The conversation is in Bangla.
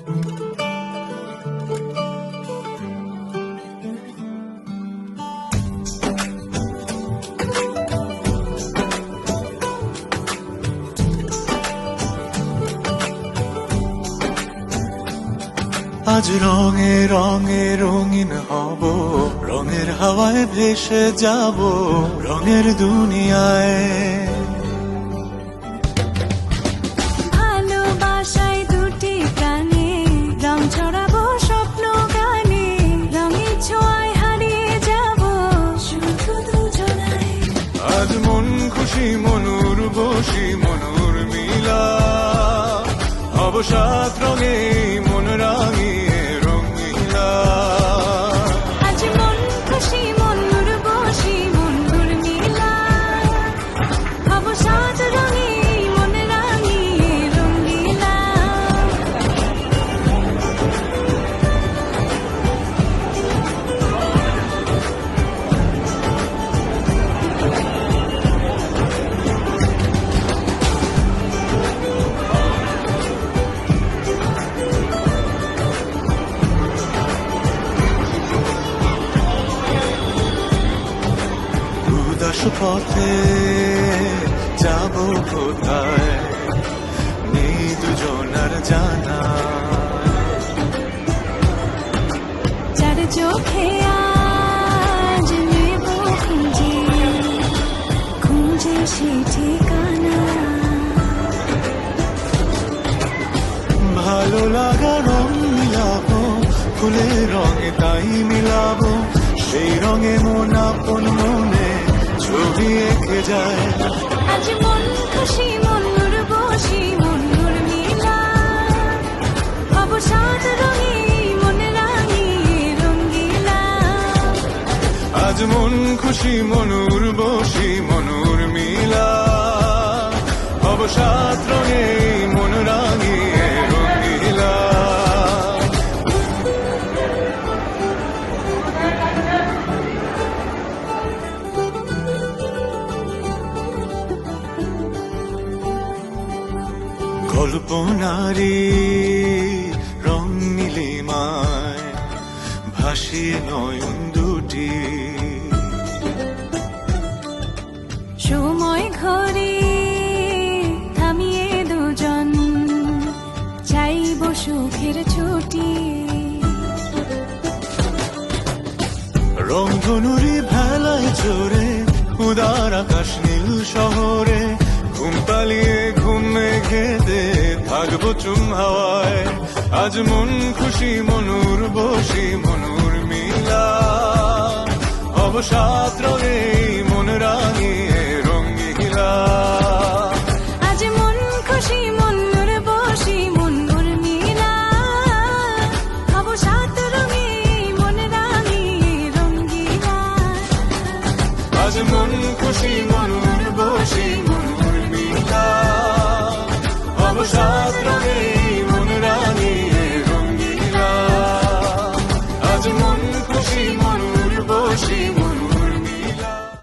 আজ রঙে রঙে রঙিন হব, রঙের হাওয়ায় ভেসে যাব রঙের দুনিয়ায়। ভালোবাসায় দুটি প্রাণে রং ছড়াবো স্বপ্ন গানে, রঙের ছোঁয়ায় হারিয়ে যাব শুধু দুজনায়। আজ মন খুশি মনুর বসি মনুর মিলা, হব সাত রঙে মন রাঙিয়ে রঙিলা। আজ মন খুশি মনুর বসি মনুর মিলা, হব সাত রঙে মন রাঙিয়ে রঙিলা। উদাস পথে যাব কোথায় নেই দুজনার জানা, যার চোখে আজ নেব খুঁজে খুঁজে সে ঠিকানা। ভালো লাগা রং মিলাবো ফুলের রঙে তাই মিলাবো, সেই রঙে মন আপন মনে ছবি এঁকে যায়। আজ মন খুশি মনুর বসি মনুর মিলা, হব সাত রঙে মন রাঙিয়ে রঙিলা। আজ মন খুশি মনুর বসি মনুর মিলা, হব সাত রঙে মন রাঙিয়ে রঙিলা। কল্পনারি রং নীলিমায় ভাসিয়ে নয়ন দুটি, সময় ঘরে থামিয়ে দুজন চাইব সুখের ছুটি। রংধনুরি ভেলায় চড়ে উদার আকাশ নীল শহরে, ঘুম পালিয়ে ঘুম মেঘেতে থাকবো চুম হাওয়ায়। আজ মন খুশি মনুর বসি মনুর মিলা, হব সাত রঙে মন